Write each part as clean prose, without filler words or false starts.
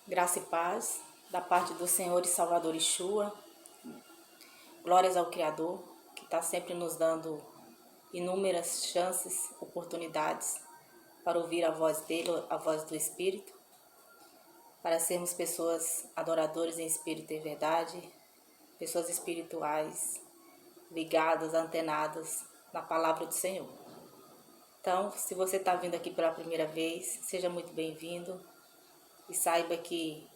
Graça e paz da parte do Senhor e Salvador Yeshua. Glórias ao Criador, que está sempre nos dando inúmeras chances, oportunidades para ouvir a voz dele, a voz do Espírito, para sermos pessoas adoradoras em espírito e verdade, pessoas espirituais, ligadas, antenadas na palavra do Senhor. Então, se você está vindo aqui pela primeira vez, seja muito bem-vindo e saiba que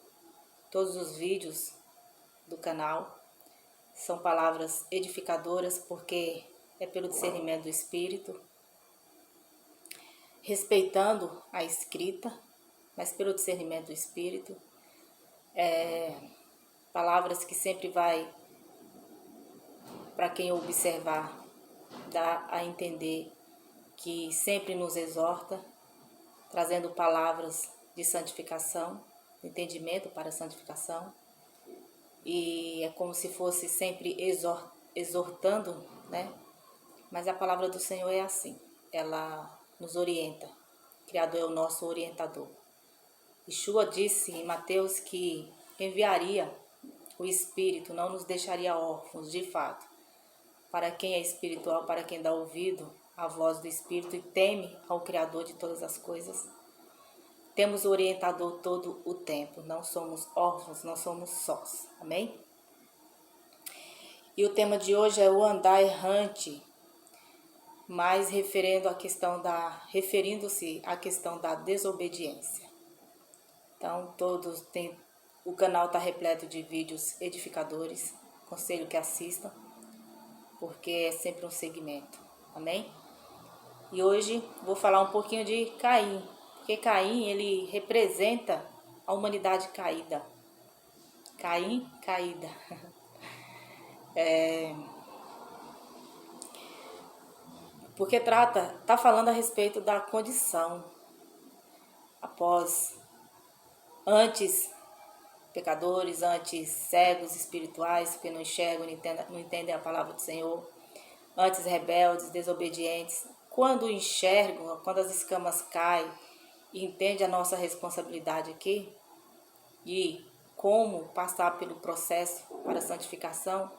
todos os vídeos do canal são palavras edificadoras, porque é pelo discernimento do Espírito, respeitando a escrita, mas pelo discernimento do Espírito. Palavras que sempre vai, para quem observar, dar a entender que sempre nos exorta, trazendo palavras de santificação, entendimento para a santificação. E é como se fosse sempre exortando, né? Mas a palavra do Senhor é assim, ela nos orienta. O Criador é o nosso orientador. Yeshua disse em Mateus que enviaria o Espírito, não nos deixaria órfãos, de fato. Para quem é espiritual, para quem dá ouvido à voz do Espírito e teme ao Criador de todas as coisas, temos o orientador todo o tempo, não somos órfãos, não somos sós, amém? E o tema de hoje é o andar errante, mas referindo-se à questão da desobediência. Então, o canal está repleto de vídeos edificadores, aconselho que assistam, porque é sempre um segmento, amém? E hoje vou falar um pouquinho de Caim, porque Caim, ele representa a humanidade caída. Caim, caída. Porque está falando a respeito da condição antes pecadores, antes cegos espirituais, que não enxergam, não entendem a palavra do Senhor, antes rebeldes, desobedientes. Quando enxergam, quando as escamas caem e entendem a nossa responsabilidade aqui e como passar pelo processo para a santificação,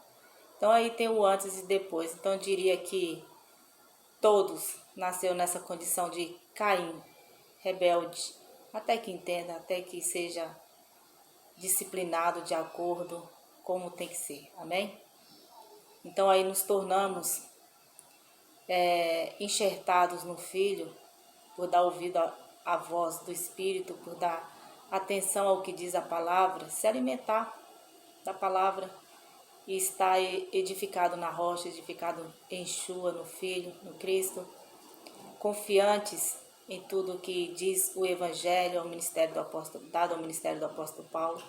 então aí tem o antes e depois. Então eu diria que todos nasceram nessa condição de Caim, rebelde, até que entenda, até que seja disciplinado de acordo como tem que ser, amém? Então aí nos tornamos enxertados no Filho, por dar ouvido à voz do Espírito, por dar atenção ao que diz a palavra, se alimentar da palavra e estar edificado na rocha, edificado em Yeshua, no Filho, no Cristo, confiantes em tudo o que diz o Evangelho, dado ao ministério do apóstolo Paulo,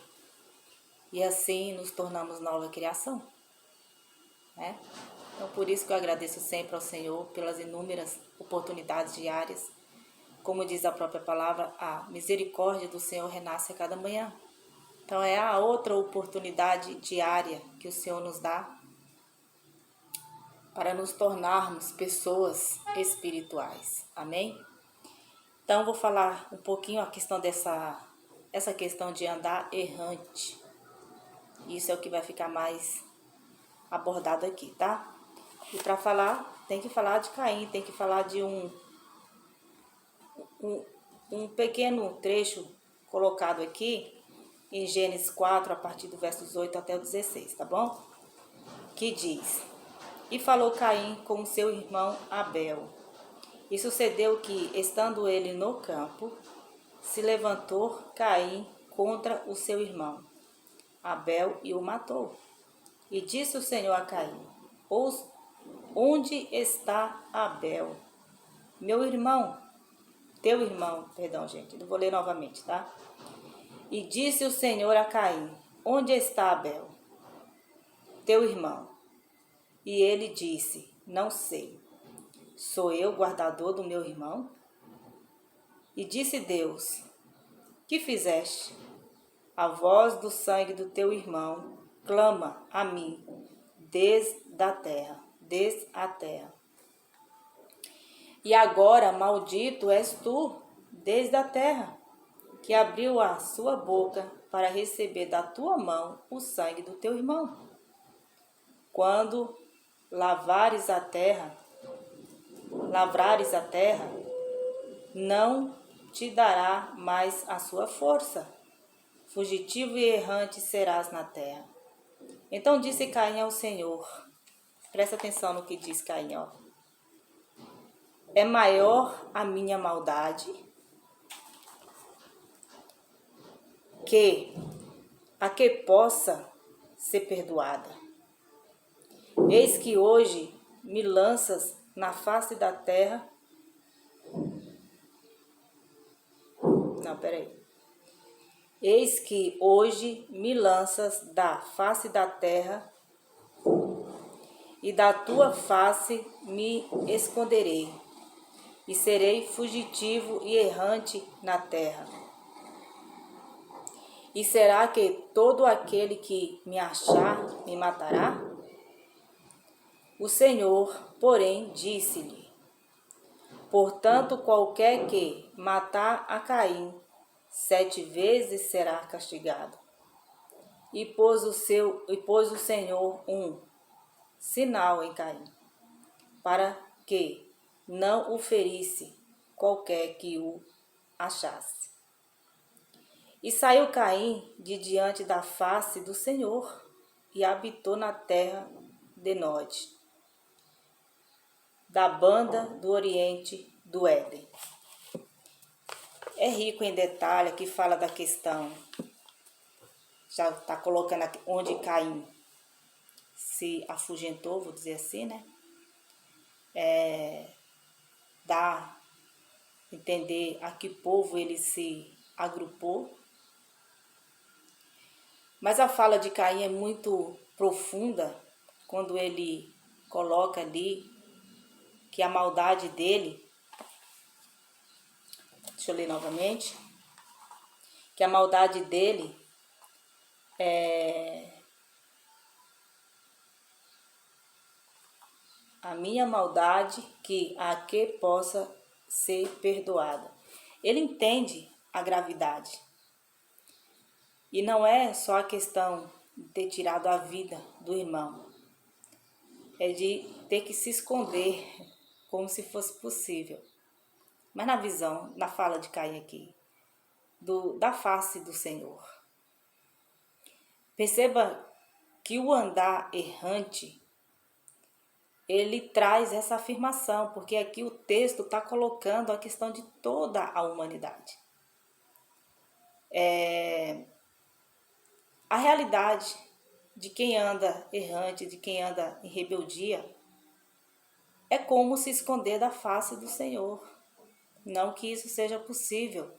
e assim nos tornamos nova criação, né? Então, por isso que eu agradeço sempre ao Senhor pelas inúmeras oportunidades diárias. Como diz a própria palavra, a misericórdia do Senhor renasce a cada manhã. Então, é a outra oportunidade diária que o Senhor nos dá para nos tornarmos pessoas espirituais. Amém? Então, vou falar um pouquinho a questão essa questão de andar errante. Isso é o que vai ficar mais abordado aqui, tá? E para falar, tem que falar de Caim, tem que falar de um pequeno trecho colocado aqui em Gênesis 4, a partir do versos 8 até o 16, tá bom? Que diz: E falou Caim com seu irmão Abel. E sucedeu que, estando ele no campo, se levantou Caim contra o seu irmão Abel e o matou. E disse o Senhor a Caim: Onde está Abel, meu irmão? Teu irmão, perdão, gente, eu vou ler novamente, tá? E disse o Senhor a Caim: Onde está Abel, teu irmão? E ele disse: Não sei. Sou eu guardador do meu irmão? E disse Deus: Que fizeste? A voz do sangue do teu irmão clama a mim desde a terra. E agora maldito és tu desde a terra, que abriu a sua boca para receber da tua mão o sangue do teu irmão. Quando lavrares a terra, não te dará mais a sua força. Fugitivo e errante serás na terra. Então disse Caim ao Senhor, presta atenção no que diz Caim, ó. É maior a minha maldade que a que possa ser perdoada. Eis que hoje me lanças na face da terra. Não, peraí. Eis que hoje me lanças da face da terra, e da tua face me esconderei, e serei fugitivo e errante na terra. E será que todo aquele que me achar me matará? O Senhor, porém, disse-lhe: portanto, qualquer que matar a Caim, 7 vezes será castigado. E pôs o Senhor um sinal em Caim, para que não o ferisse qualquer que o achasse. E saiu Caim de diante da face do Senhor, e habitou na terra de Nod, da banda do oriente do Éden. É rico em detalhe, que fala da questão, já está colocando aqui onde Caim se afugentou, vou dizer assim, né? Dá a entender a que povo ele se agrupou. Mas a fala de Caim é muito profunda quando ele coloca ali que a maldade dele, deixa eu ler novamente, que a maldade dele é a minha maldade que a que possa ser perdoada. Ele entende a gravidade. E não é só a questão de ter tirado a vida do irmão. É de ter que se esconder como se fosse possível. Mas na visão, na fala de Caim aqui, da face do Senhor. Perceba que o andar errante, ele traz essa afirmação, porque aqui o texto está colocando a questão de toda a humanidade. A realidade de quem anda errante, de quem anda em rebeldia, é como se esconder da face do Senhor. Não que isso seja possível,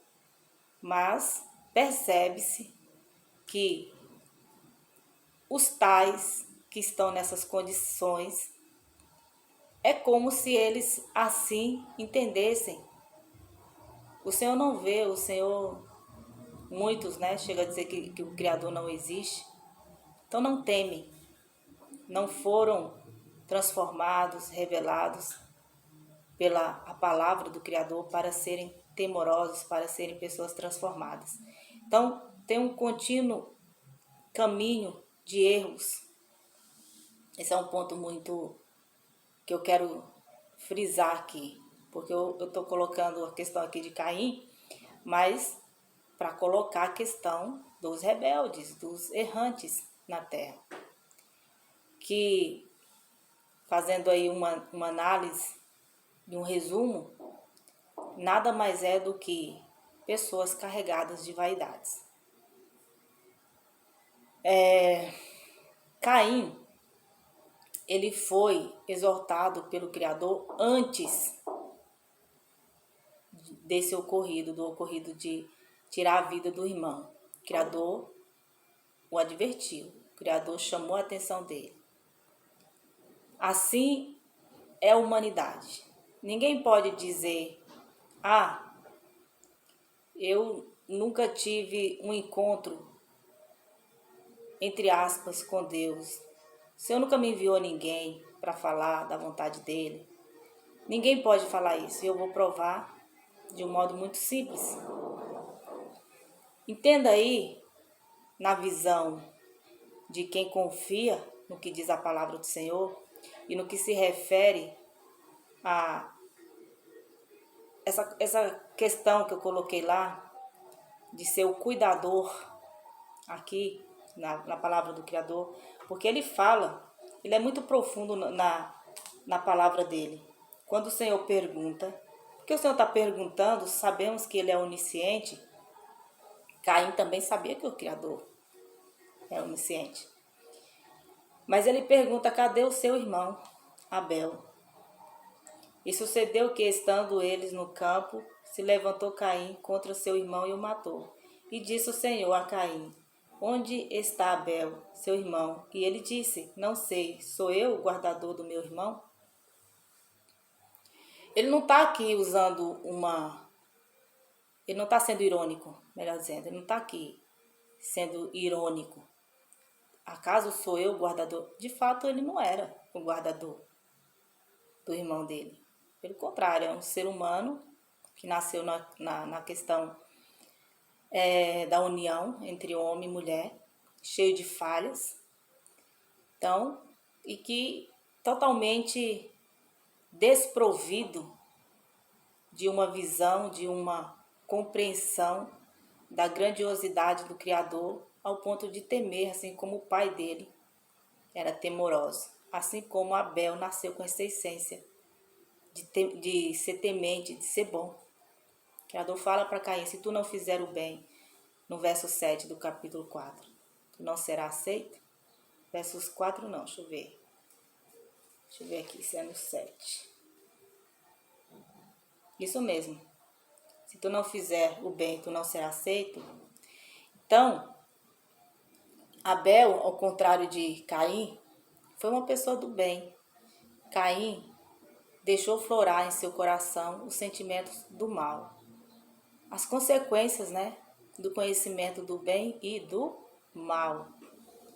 mas percebe-se que os tais que estão nessas condições, é como se eles assim entendessem. O Senhor não vê, o Senhor, muitos, né, chega a dizer que o Criador não existe. Então não temem, não foram transformados, revelados pela a palavra do Criador para serem temorosos, para serem pessoas transformadas. Então tem um contínuo caminho de erros. Esse é um ponto muito que eu quero frisar aqui, porque eu estou colocando a questão aqui de Caim, mas para colocar a questão dos rebeldes, dos errantes na terra. Que, fazendo aí uma análise e um resumo, nada mais é do que pessoas carregadas de vaidades. Caim, ele foi exortado pelo Criador antes desse ocorrido, do ocorrido de tirar a vida do irmão. O Criador o advertiu, o Criador chamou a atenção dele. Assim é a humanidade. Ninguém pode dizer, eu nunca tive um encontro, entre aspas, com Deus. O Senhor nunca me enviou ninguém para falar da vontade dele. Ninguém pode falar isso. E eu vou provar de um modo muito simples. Entenda aí, na visão de quem confia no que diz a palavra do Senhor e no que se refere a essa questão que eu coloquei lá, de ser o cuidador aqui na palavra do Criador, porque ele fala, ele é muito profundo na palavra dele. Quando o Senhor pergunta, porque o Senhor está perguntando, sabemos que ele é onisciente. Caim também sabia que o Criador é onisciente. Mas ele pergunta, cadê o seu irmão Abel? E sucedeu que, estando eles no campo, se levantou Caim contra seu irmão e o matou. E disse o Senhor a Caim, onde está Abel, seu irmão? E ele disse, não sei, sou eu o guardador do meu irmão? Ele não está aqui usando ele não está sendo irônico, melhor dizendo, ele não está aqui sendo irônico. Acaso sou eu o guardador? De fato, ele não era o guardador do irmão dele. Pelo contrário, é um ser humano que nasceu na questão da união entre homem e mulher, cheio de falhas. Então, e que totalmente desprovido de uma visão, de uma compreensão da grandiosidade do Criador, ao ponto de temer, assim como o pai dele era temoroso. Assim como Abel nasceu com essa essência de ser temente, de ser bom. O Criador fala para Caim, se tu não fizer o bem, no verso 7 do capítulo 4, tu não serás aceito? Versos 4 não, deixa eu ver. Deixa eu ver aqui, se é no 7. Isso mesmo. Se tu não fizer o bem, tu não serás aceito. Então, Abel, ao contrário de Caim, foi uma pessoa do bem. Caim deixou florar em seu coração os sentimentos do mal. As consequências, do conhecimento do bem e do mal.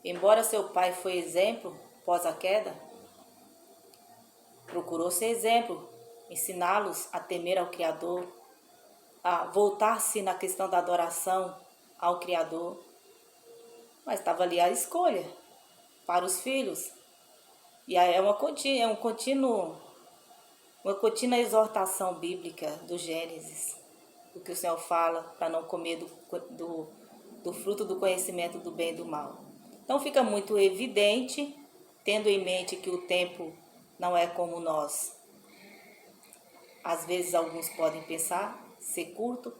Embora seu pai foi exemplo após a queda, procurou ser exemplo, ensiná-los a temer ao Criador, a voltar-se na questão da adoração ao Criador. Mas estava ali a escolha para os filhos. E é uma contínua exortação bíblica do Gênesis, o que o Senhor fala para não comer do fruto do conhecimento do bem e do mal. Então fica muito evidente, tendo em mente que o tempo não é como nós. Às vezes alguns podem pensar ser curto,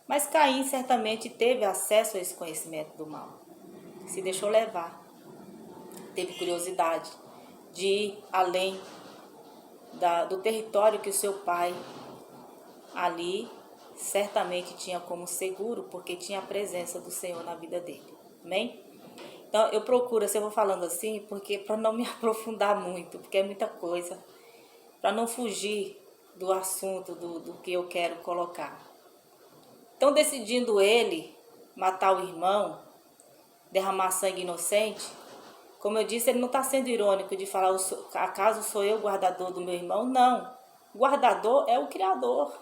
mas Caim certamente teve acesso a esse conhecimento do mal. Se deixou levar, teve curiosidade de ir além do território que o seu pai ali certamente tinha como seguro, porque tinha a presença do Senhor na vida dele. Amém? Então eu procuro, eu vou falando assim, porque para não me aprofundar muito, porque é muita coisa, para não fugir do assunto do que eu quero colocar. Então, decidindo ele matar o irmão, derramar sangue inocente, como eu disse, ele não está sendo irônico de falar, acaso sou eu o guardador do meu irmão? Não, o guardador é o Criador.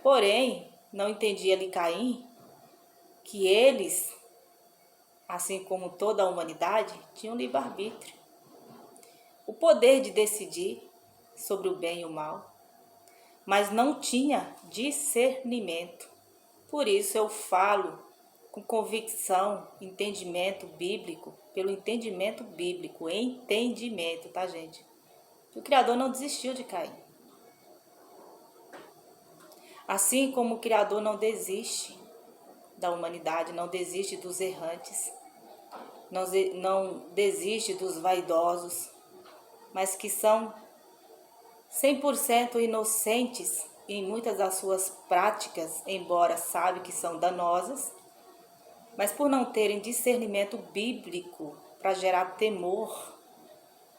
Porém, não entendia ali Caim que eles, assim como toda a humanidade, tinham livre-arbítrio. O poder de decidir sobre o bem e o mal, mas não tinha discernimento. Por isso eu falo com convicção, entendimento bíblico, pelo entendimento bíblico, entendimento, tá, gente? O Criador não desistiu de Caim. Assim como o Criador não desiste da humanidade, não desiste dos errantes, não desiste dos vaidosos, mas que são 100% inocentes em muitas das suas práticas, embora sabe que são danosas, mas por não terem discernimento bíblico para gerar temor,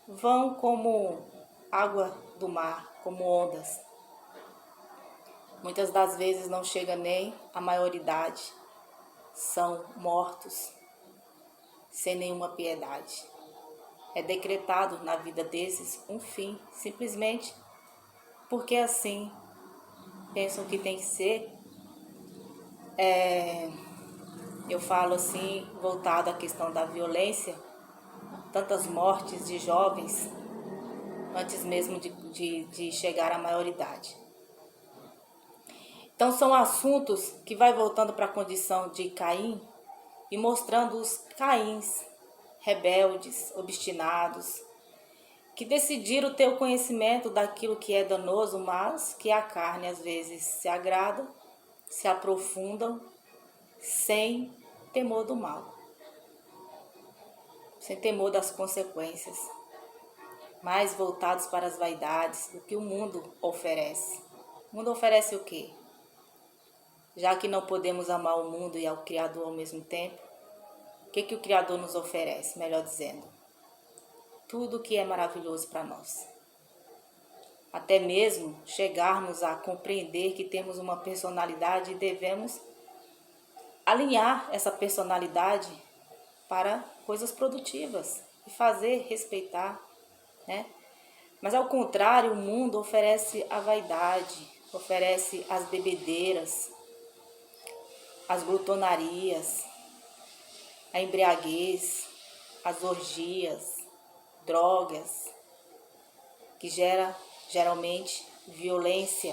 vão como água do mar, como ondas. Muitas das vezes não chega nem à maioridade, são mortos sem nenhuma piedade. É decretado na vida desses um fim, simplesmente porque assim pensam que tem que ser, Eu falo assim, voltado à questão da violência, tantas mortes de jovens antes mesmo de chegar à maioridade. Então são assuntos que vai voltando para a condição de Caim e mostrando os Caíns rebeldes, obstinados, que decidiram ter o conhecimento daquilo que é danoso, mas que a carne às vezes se agrada, se aprofundam sem temor do mal, sem temor das consequências, mais voltados para as vaidades, o que o mundo oferece. O mundo oferece o quê? Já que não podemos amar o mundo e ao Criador ao mesmo tempo, o que o Criador nos oferece? Melhor dizendo, tudo que é maravilhoso para nós. Até mesmo chegarmos a compreender que temos uma personalidade e devemos alinhar essa personalidade para coisas produtivas e fazer respeitar, né? Mas ao contrário, o mundo oferece a vaidade, oferece as bebedeiras, as glutonarias, a embriaguez, as orgias, drogas, que geralmente violência.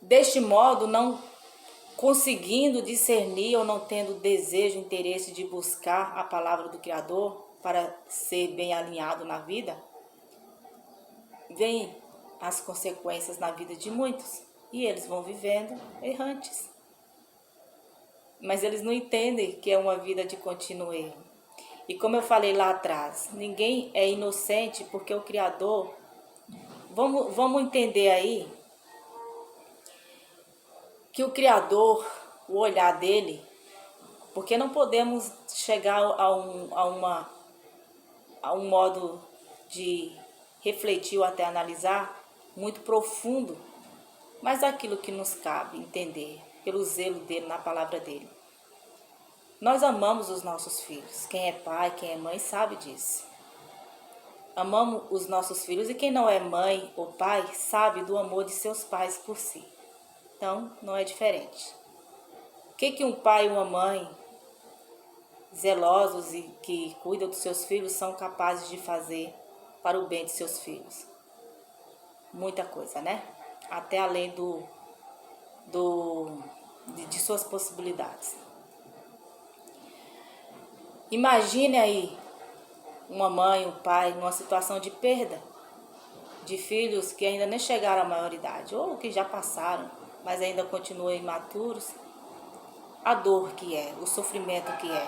Deste modo, não conseguindo discernir ou não tendo desejo, interesse de buscar a palavra do Criador para ser bem alinhado na vida, vem as consequências na vida de muitos e eles vão vivendo errantes. Mas eles não entendem que é uma vida de contínuo erro. E como eu falei lá atrás, ninguém é inocente porque o Criador, vamos entender aí, que o Criador, o olhar dele, porque não podemos chegar a um modo de refletir ou até analisar muito profundo, mas aquilo que nos cabe entender, pelo zelo dele na palavra dele. Nós amamos os nossos filhos. Quem é pai, quem é mãe sabe disso. Amamos os nossos filhos e quem não é mãe ou pai sabe do amor de seus pais por si. Então, não é diferente. O que um pai e uma mãe zelosos e que cuidam dos seus filhos são capazes de fazer para o bem de seus filhos? Muita coisa, né? Até além de suas possibilidades. Imagine aí uma mãe, um pai, numa situação de perda de filhos que ainda nem chegaram à maioridade, ou que já passaram, mas ainda continuam imaturos, a dor que é, o sofrimento que é.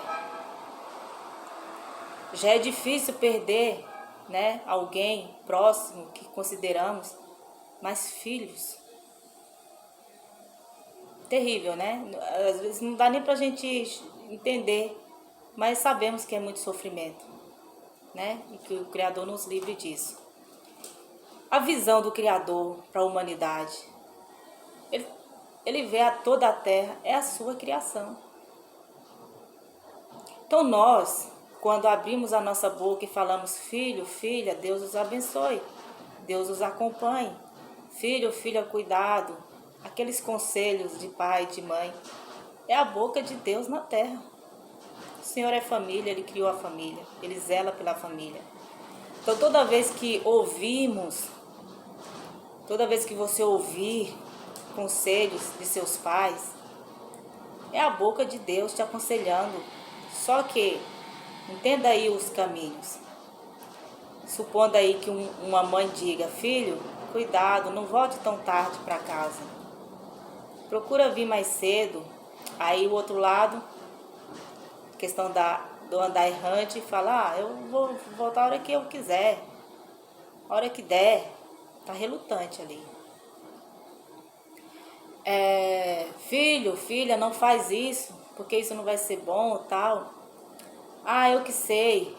Já é difícil perder, né, alguém próximo que consideramos, mas filhos. Terrível, né? Às vezes não dá nem pra gente entender, mas sabemos que é muito sofrimento, né? E que o Criador nos livre disso. A visão do Criador para a humanidade, ele vê a toda a terra, é a sua criação. Então nós, quando abrimos a nossa boca e falamos, filho, filha, Deus os abençoe, Deus os acompanhe, filho, filha, cuidado, aqueles conselhos de pai, de mãe, é a boca de Deus na terra. O Senhor é família, Ele criou a família, Ele zela pela família. Então toda vez que ouvimos, toda vez que você ouvir conselhos de seus pais, é a boca de Deus te aconselhando. Só que, entenda aí os caminhos. Supondo aí que uma mãe diga, filho, cuidado, não volte tão tarde para casa. Procura vir mais cedo. Aí o outro lado, questão do andar errante, fala, eu vou voltar a hora que eu quiser, a hora que der. Tá relutante ali. Filho, filha, não faz isso, porque isso não vai ser bom ou tal. Eu que sei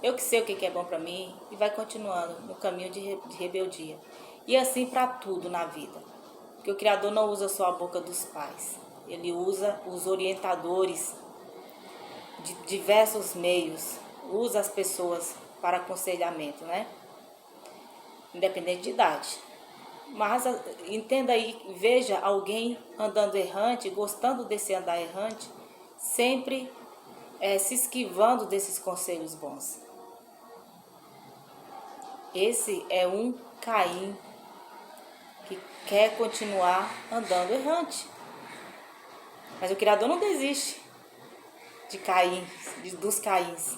o que é bom para mim, e vai continuando no caminho de rebeldia. E assim para tudo na vida, porque o Criador não usa só a boca dos pais, Ele usa os orientadores de diversos meios, usa as pessoas para aconselhamento, né? Independente de idade. Mas entenda aí, veja alguém andando errante, gostando desse andar errante, sempre se esquivando desses conselhos bons. Esse é um Caim que quer continuar andando errante. Mas o Criador não desiste de Caim, dos Caíns.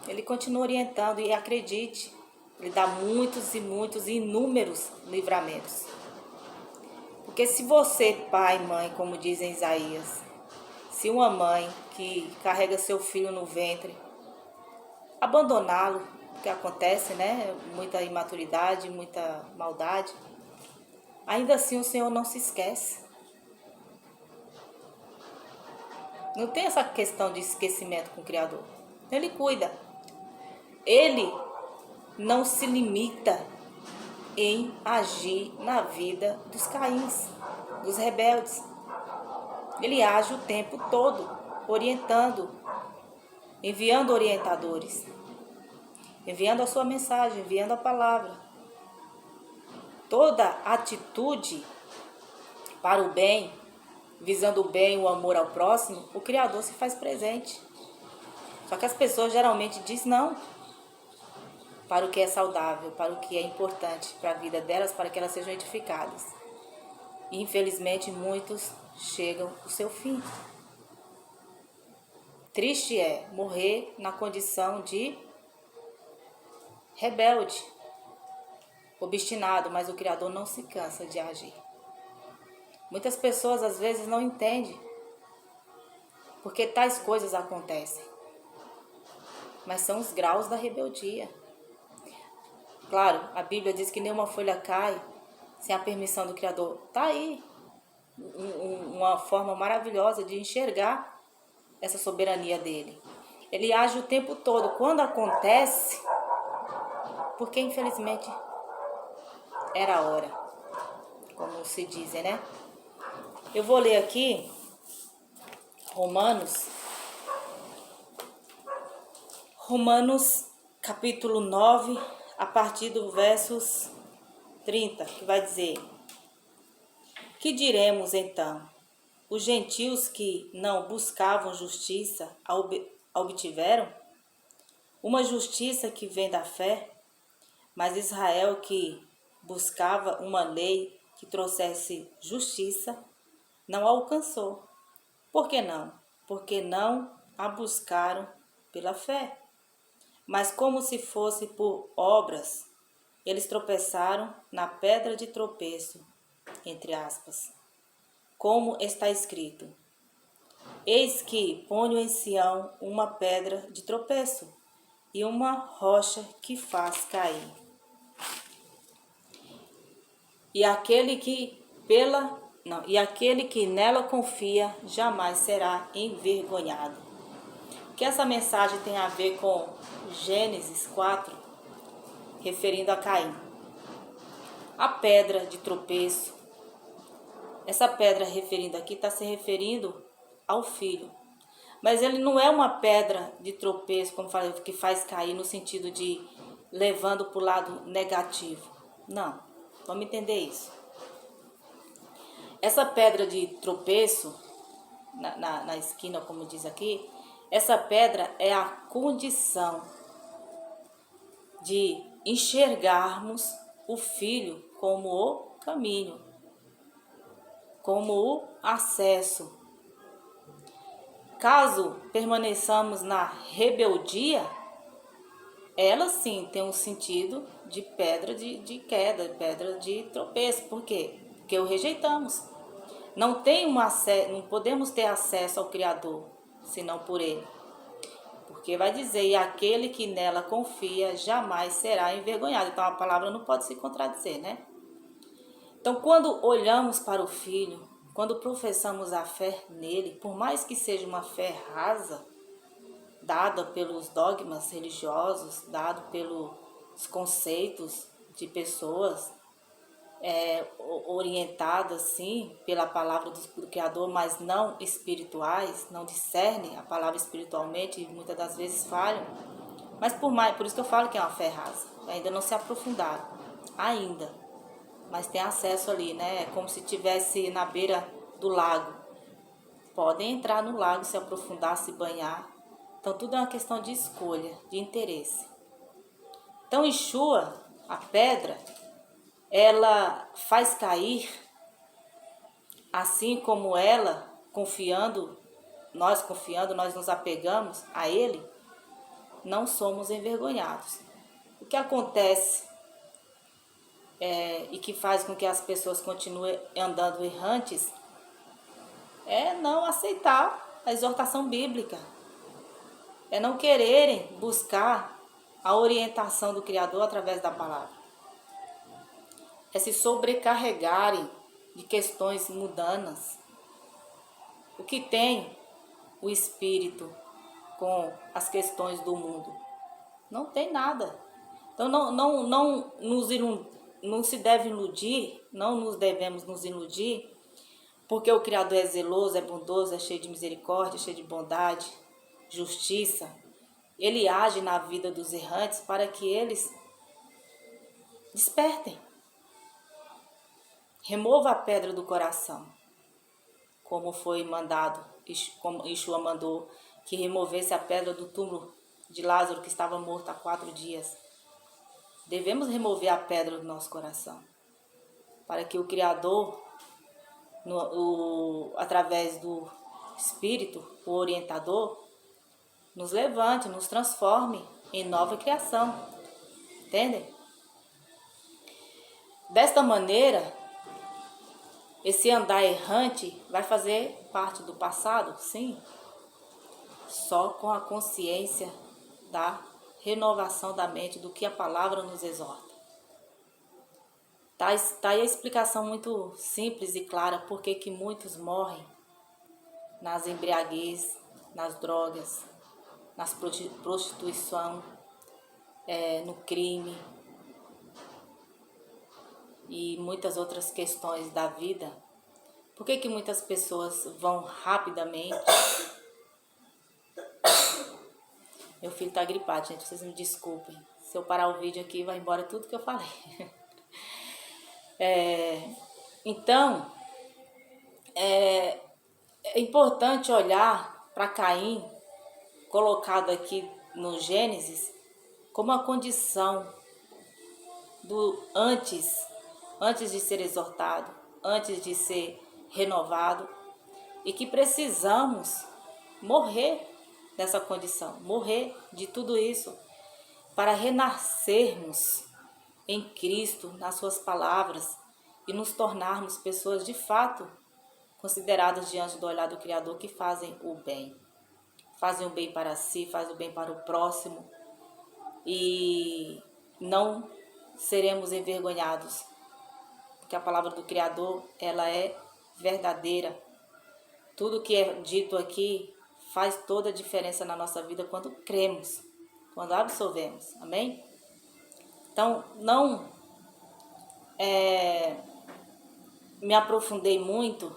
Ele continua orientando e acredite, ele dá muitos e muitos, inúmeros livramentos. Porque se você, pai, mãe, como diz em Isaías, se uma mãe que carrega seu filho no ventre, abandoná-lo, que acontece, né? Muita imaturidade, muita maldade, ainda assim o Senhor não se esquece. Não tem essa questão de esquecimento com o Criador. Ele cuida. Ele não se limita em agir na vida dos Caíns, dos rebeldes. Ele age o tempo todo, orientando, enviando orientadores, enviando a sua mensagem, enviando a palavra. Toda atitude para o bem, visando o bem, o amor ao próximo, o Criador se faz presente. Só que as pessoas geralmente dizem não para o que é saudável, para o que é importante para a vida delas, para que elas sejam edificadas. E, infelizmente, muitos chegam ao seu fim. Triste é morrer na condição de rebelde, obstinado, mas o Criador não se cansa de agir. Muitas pessoas às vezes não entendem porque tais coisas acontecem, mas são os graus da rebeldia. Claro, a Bíblia diz que nenhuma folha cai sem a permissão do Criador. Está aí uma forma maravilhosa de enxergar essa soberania dele. Ele age o tempo todo. Quando acontece, porque infelizmente era a hora, como se dizem, né? Eu vou ler aqui Romanos capítulo 9, a partir do versos 30, que vai dizer: que diremos então? Os gentios que não buscavam justiça a obtiveram? Uma justiça que vem da fé? Mas Israel, que buscava uma lei que trouxesse justiça, não a alcançou. Por que não? Porque não a buscaram pela fé. Mas como se fosse por obras, eles tropeçaram na pedra de tropeço, entre aspas. Como está escrito: eis que ponho em Sião uma pedra de tropeço e uma rocha que faz cair. E aquele que nela confia jamais será envergonhado. O que essa mensagem tem a ver com Gênesis 4, referindo a Caim? A pedra de tropeço. Essa pedra referindo aqui está se referindo ao filho. Mas ele não é uma pedra de tropeço, como falei, que faz cair no sentido de levando para o lado negativo. Não, vamos entender isso. Essa pedra de tropeço, na esquina, como diz aqui, essa pedra é a condição de enxergarmos o filho como o caminho, como o acesso. Caso permaneçamos na rebeldia, ela sim tem um sentido de pedra de queda, pedra de tropeço. Por quê? Porque o rejeitamos. Não podemos ter acesso ao Criador, senão por Ele. Porque vai dizer, e aquele que nela confia jamais será envergonhado. Então a palavra não pode se contradizer, né? Então quando olhamos para o Filho, quando professamos a fé nele, por mais que seja uma fé rasa, dada pelos dogmas religiosos, dado pelos conceitos de pessoas orientadas, sim, pela palavra do Criador, mas não espirituais, não discernem a palavra espiritualmente e muitas das vezes falham. Mas por isso que eu falo que é uma fé rasa, ainda não se aprofundaram, ainda. mas tem acesso ali, né? É como se estivesse na beira do lago. Podem entrar no lago, se aprofundar, se banhar. Então tudo é uma questão de escolha, de interesse. Então Yeshua, a pedra, ela faz cair, assim como ela, confiando, nós nos apegamos a ele, não somos envergonhados. O que acontece e que faz com que as pessoas continuem andando errantes é não aceitar a exortação bíblica, é não quererem buscar a orientação do Criador através da palavra, é se sobrecarregarem de questões mundanas. O que tem o espírito com as questões do mundo? Não tem nada. Então não se deve iludir, não nos devemos nos iludir, porque o Criador é zeloso, é bondoso, é cheio de misericórdia, cheio de bondade, justiça. Ele age na vida dos errantes para que eles despertem. Remova a pedra do coração, como foi mandado, como Yeshua mandou que removesse a pedra do túmulo de Lázaro, que estava morto há 4 dias. Devemos remover a pedra do nosso coração, para que o Criador, através do Espírito, o orientador, nos levante, nos transforme em nova criação. Entendem? Desta maneira, esse andar errante vai fazer parte do passado? Sim. Só com a consciência da renovação da mente, do que a palavra nos exorta. Tá aí a explicação muito simples e clara por que muitos morrem nas embriaguez, nas drogas, nas prostituição, no crime e muitas outras questões da vida. Por que muitas pessoas vão rapidamente? Meu filho tá gripado, gente, vocês me desculpem. Se eu parar o vídeo aqui, vai embora tudo que eu falei. Então, é importante olhar para Caim, colocado aqui no Gênesis, como a condição do antes de ser exortado, antes de ser renovado, e que precisamos morrer dessa condição, morrer de tudo isso, para renascermos em Cristo, nas suas palavras, e nos tornarmos pessoas de fato consideradas diante do olhar do Criador, que fazem o bem para si, fazem o bem para o próximo, e não seremos envergonhados, porque a palavra do Criador, ela é verdadeira. Tudo que é dito aqui faz toda a diferença na nossa vida quando cremos, quando absolvemos. Amém? Então, não me aprofundei muito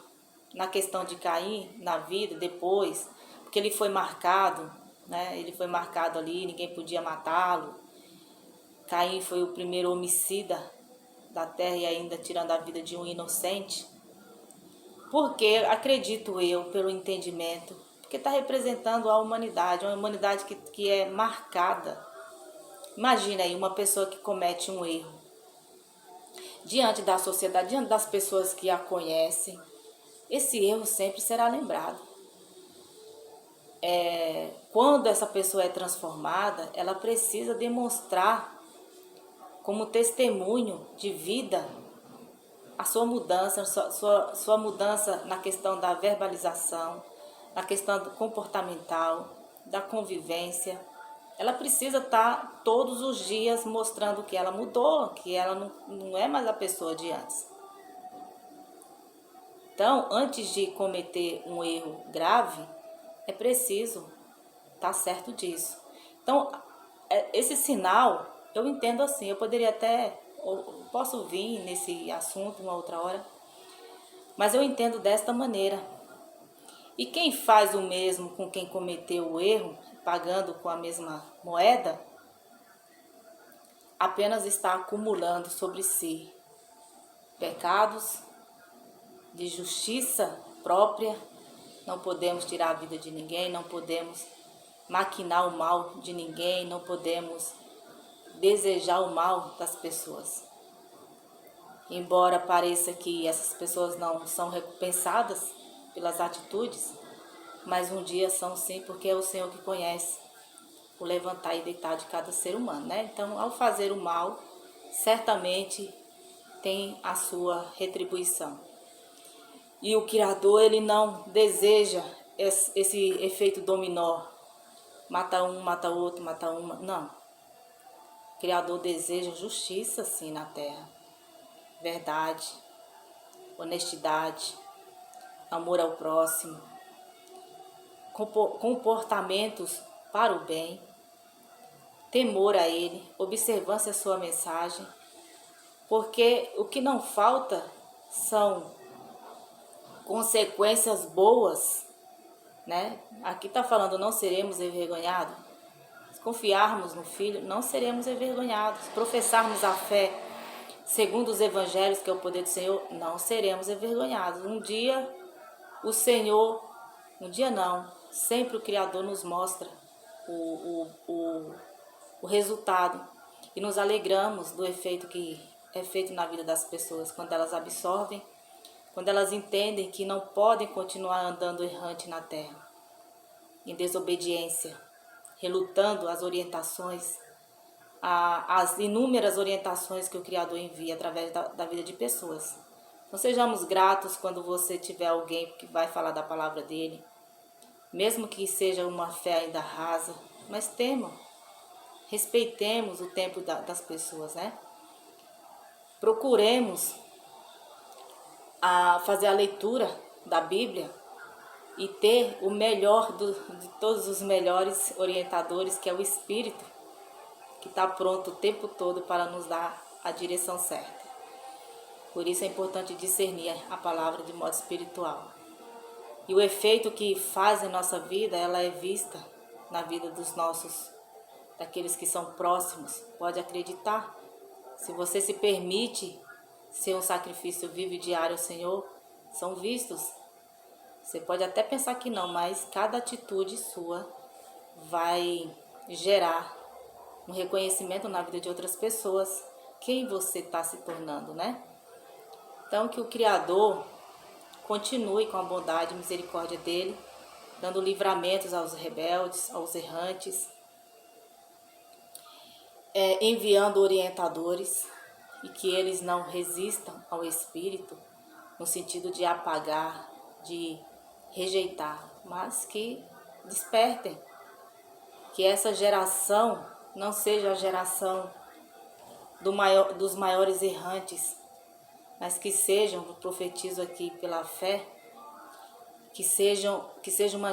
na questão de Caim na vida depois, porque ele foi marcado, né? Ele foi marcado ali, ninguém podia matá-lo. Caim foi o primeiro homicida da terra e ainda tirando a vida de um inocente. Porque, acredito eu, pelo entendimento, porque está representando a humanidade, uma humanidade que é marcada. Imagina aí uma pessoa que comete um erro diante da sociedade, diante das pessoas que a conhecem. Esse erro sempre será lembrado. Quando essa pessoa é transformada, ela precisa demonstrar como testemunho de vida a sua mudança, sua mudança na questão da verbalização, na questão comportamental, da convivência. Ela precisa estar todos os dias mostrando que ela mudou, que ela não é mais a pessoa de antes. Então, antes de cometer um erro grave, é preciso estar certo disso. Então, esse sinal, eu entendo assim, eu poderia até, posso vir nesse assunto uma outra hora, mas eu entendo desta maneira. E quem faz o mesmo com quem cometeu o erro, pagando com a mesma moeda, apenas está acumulando sobre si pecados, de justiça própria. Não podemos tirar a vida de ninguém, não podemos maquinar o mal de ninguém, não podemos desejar o mal das pessoas. Embora pareça que essas pessoas não são recompensadas pelas atitudes, mas um dia são sim, porque é o Senhor que conhece o levantar e deitar de cada ser humano, né? Então, ao fazer o mal, certamente tem a sua retribuição. E o Criador, ele não deseja esse efeito dominó, mata um, mata outro, mata uma, não. O Criador deseja justiça, sim, na terra. Verdade, honestidade, amor ao próximo, comportamentos para o bem, temor a Ele, observância à sua mensagem, porque o que não falta são consequências boas, né? Aqui está falando, não seremos envergonhados. Se confiarmos no Filho, não seremos envergonhados. Professarmos a fé segundo os evangelhos, que é o poder do Senhor, não seremos envergonhados. Um dia o Senhor, um dia não, sempre o Criador nos mostra o resultado. E nos alegramos do efeito que é feito na vida das pessoas, quando elas absorvem, quando elas entendem que não podem continuar andando errante na terra, em desobediência, relutando às orientações, as inúmeras orientações que o Criador envia através da vida de pessoas. Então sejamos gratos quando você tiver alguém que vai falar da palavra dele, mesmo que seja uma fé ainda rasa, mas temam, respeitemos o tempo das pessoas, né? Procuremos fazer a leitura da Bíblia e ter o melhor de todos os melhores orientadores, que é o Espírito, que está pronto o tempo todo para nos dar a direção certa. Por isso é importante discernir a palavra de modo espiritual. E o efeito que faz em nossa vida, ela é vista na vida daqueles que são próximos. Pode acreditar, se você se permite ser um sacrifício vivo e diário ao Senhor, são vistos. Você pode até pensar que não, mas cada atitude sua vai gerar um reconhecimento na vida de outras pessoas, quem você está se tornando, né? Então, que o Criador continue com a bondade e misericórdia dele, dando livramentos aos rebeldes, aos errantes, enviando orientadores, e que eles não resistam ao Espírito, no sentido de apagar, de rejeitar, mas que despertem, que essa geração não seja a geração dos maiores errantes, mas que sejam, eu profetizo aqui pela fé, que seja uma